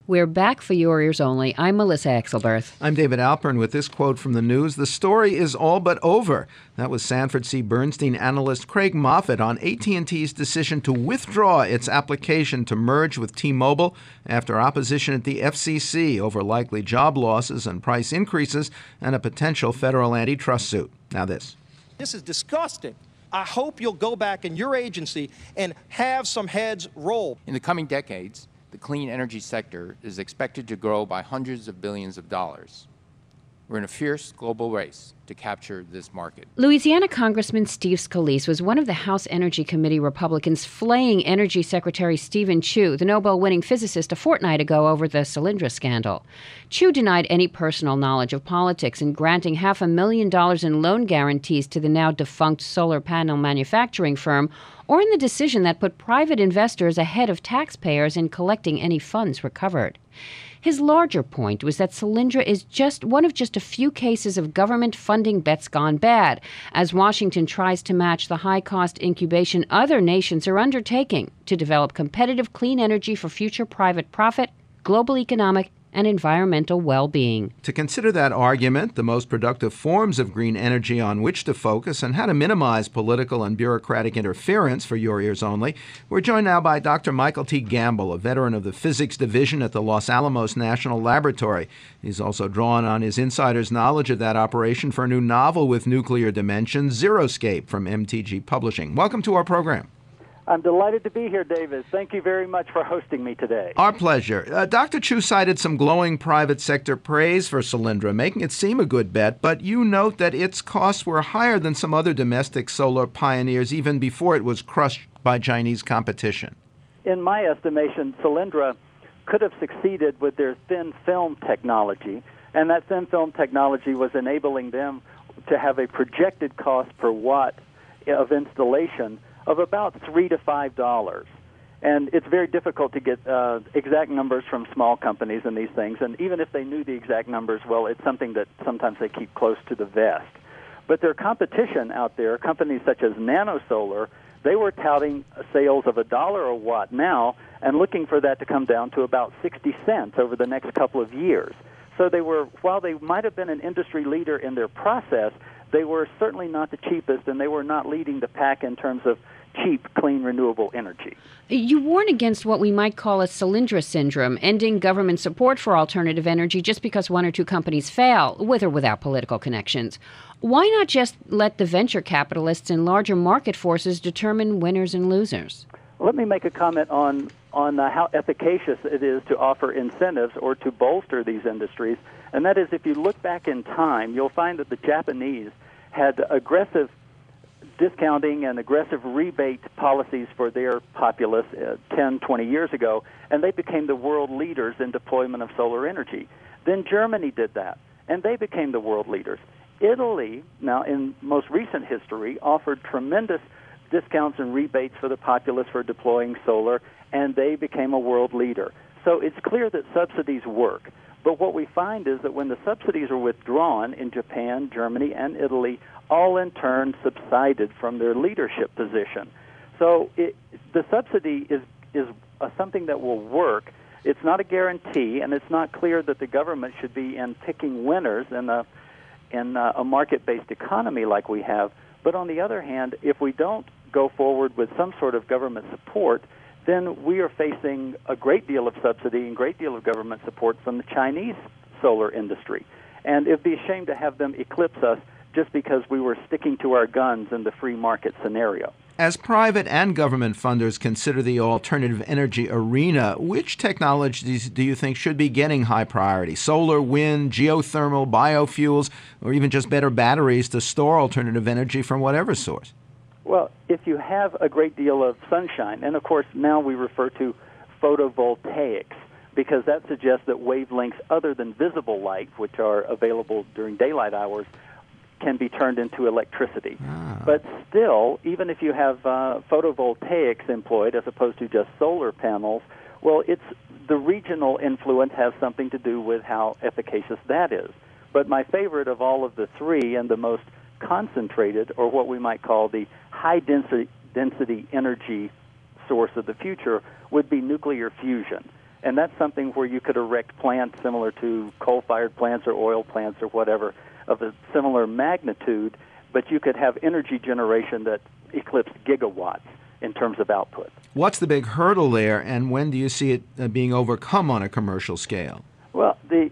We're back for your ears only. I'm Melissa Exelberth. I'm David Alpern with this quote from the news. The story is all but over. That was Sanford C. Bernstein analyst Craig Moffett on AT&T's decision to withdraw its application to merge with T-Mobile after opposition at the FCC over likely job losses and price increases and a potential federal antitrust suit. Now this. This is disgusting. I hope you'll go back in your agency and have some heads roll. In the coming decades, the clean energy sector is expected to grow by hundreds of billions of dollars. We're in a fierce global race to capture this market. Louisiana Congressman Steve Scalise was one of the House Energy Committee Republicans flaying Energy Secretary Stephen Chu, the Nobel-winning physicist, a fortnight ago over the Solyndra scandal. Chu denied any personal knowledge of politics in granting $500,000 in loan guarantees to the now defunct solar panel manufacturing firm, or in the decision that put private investors ahead of taxpayers in collecting any funds recovered. His larger point was that Solyndra is just one of just a few cases of government funding bets gone bad, as Washington tries to match the high-cost incubation other nations are undertaking to develop competitive clean energy for future private profit, global economic, and environmental well-being. To consider that argument, the most productive forms of green energy on which to focus, and how to minimize political and bureaucratic interference for your ears only, we're joined now by Dr. Michael T. Gamble, a veteran of the physics division at the Los Alamos National Laboratory. He's also drawn on his insider's knowledge of that operation for a new novel with nuclear dimensions, Zerosdcape, from MTG Publishing. Welcome to our program. I'm delighted to be here, David. Thank you very much for hosting me today. Our pleasure. Dr. Chu cited some glowing private sector praise for Solyndra, making it seem a good bet, but you note that its costs were higher than some other domestic solar pioneers even before it was crushed by Chinese competition. In my estimation, Solyndra could have succeeded with their thin film technology, and that thin film technology was enabling them to have a projected cost per watt of installation of about $3 to $5. And it's very difficult to get exact numbers from small companies and these things. And even if they knew the exact numbers, well, it's something that sometimes they keep close to the vest. But their competition out there, companies such as NanoSolar, they were touting sales of $1 a watt now and looking for that to come down to about 60 cents over the next couple of years. So they were, while they might have been an industry leader in their process, they were certainly not the cheapest, and they were not leading the pack in terms of cheap, clean, renewable energy. You warn against what we might call a Solyndra syndrome, ending government support for alternative energy just because one or two companies fail, with or without political connections. Why not just let the venture capitalists and larger market forces determine winners and losers? Let me make a comment on how efficacious it is to offer incentives or to bolster these industries. And that is, if you look back in time, you'll find that the Japanese had aggressive discounting and aggressive rebate policies for their populace 10, 20 years ago, and they became the world leaders in deployment of solar energy. Then Germany did that, and they became the world leaders. Italy, now in most recent history, offered tremendous discounts and rebates for the populace for deploying solar, and they became a world leader. So it's clear that subsidies work. But what we find is that when the subsidies are withdrawn in Japan, Germany, and Italy, all in turn subsided from their leadership position. So the subsidy is something that will work. It's not a guarantee, and it's not clear that the government should be in picking winners in a market-based economy like we have. But on the other hand, if we don't go forward with some sort of government support, then we are facing a great deal of subsidy and great deal of government support from the Chinese solar industry. And it'd be a shame to have them eclipse us just because we were sticking to our guns in the free market scenario. As private and government funders consider the alternative energy arena, which technologies do you think should be getting high priority? Solar, wind, geothermal, biofuels, or even just better batteries to store alternative energy from whatever source? Well, if you have a great deal of sunshine, and of course now we refer to photovoltaics, because that suggests that wavelengths other than visible light, which are available during daylight hours, can be turned into electricity. But still, even if you have photovoltaics employed as opposed to just solar panels, well, the regional influence has something to do with how efficacious that is. But my favorite of all of the three and the most concentrated, or what we might call the high-density energy source of the future, would be nuclear fusion. And that's something where you could erect plants similar to coal-fired plants or oil plants or whatever of a similar magnitude, but you could have energy generation that eclipsed gigawatts in terms of output. What's the big hurdle there, and when do you see it being overcome on a commercial scale? Well, the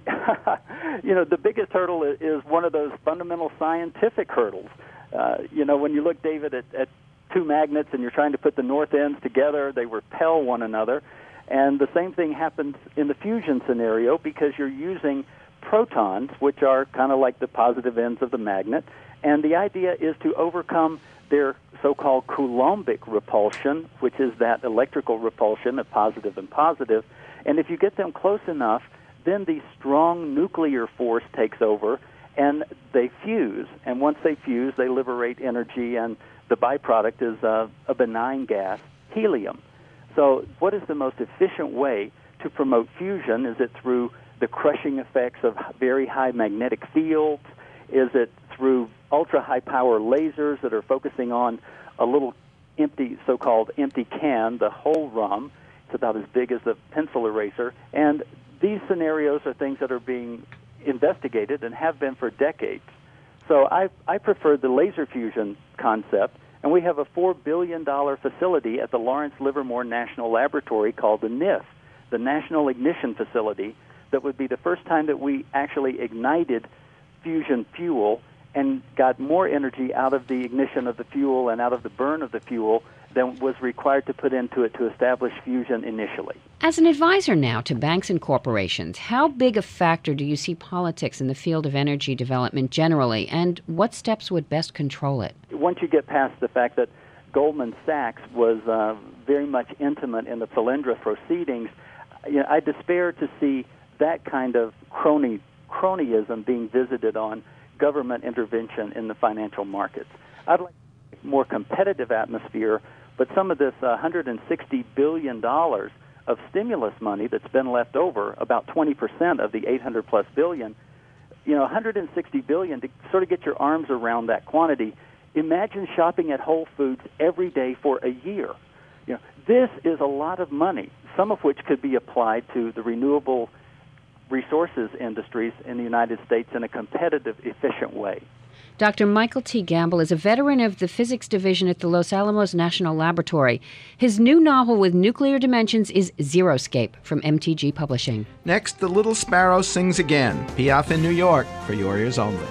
biggest hurdle is one of those fundamental scientific hurdles. When you look, David, at two magnets and you're trying to put the north ends together, they repel one another. And the same thing happens in the fusion scenario because you're using protons, which are kind of like the positive ends of the magnet. And the idea is to overcome their so-called Coulombic repulsion, which is that electrical repulsion of positive and positive. And if you get them close enough, then the strong nuclear force takes over, and they fuse. And once they fuse, they liberate energy, and the byproduct is a benign gas, helium. So what is the most efficient way to promote fusion? Is it through the crushing effects of very high magnetic fields? Is it through ultra-high power lasers that are focusing on a little empty, so-called empty can, the whole rum? It's about as big as a pencil eraser. And these scenarios are things that are being investigated and have been for decades. So I prefer the laser fusion concept, and we have a $4 billion facility at the Lawrence Livermore National Laboratory called the NIF, the National Ignition Facility, that would be the first time that we actually ignited fusion fuel and got more energy out of the ignition of the fuel and out of the burn of the fuel than was required to put into it to establish fusion initially. As an advisor now to banks and corporations, how big a factor do you see politics in the field of energy development generally, and what steps would best control it? Once you get past the fact that Goldman Sachs was very much intimate in the Solyndra proceedings, I despair to see that kind of cronyism being visited on government intervention in the financial markets. I'd like a more competitive atmosphere, but some of this $160 billion of stimulus money that's been left over, about 20% of the $800+ billion, $160 billion, to sort of get your arms around that quantity. Imagine shopping at Whole Foods every day for a year. This is a lot of money, some of which could be applied to the renewable resources industries in the United States in a competitive, efficient way. Dr. Michael T. Gamble is a veteran of the physics division at the Los Alamos National Laboratory. His new novel with nuclear dimensions is Zerosdcape from MTG Publishing. Next, The Little Sparrow Sings Again, Piaf in New York, for your ears only.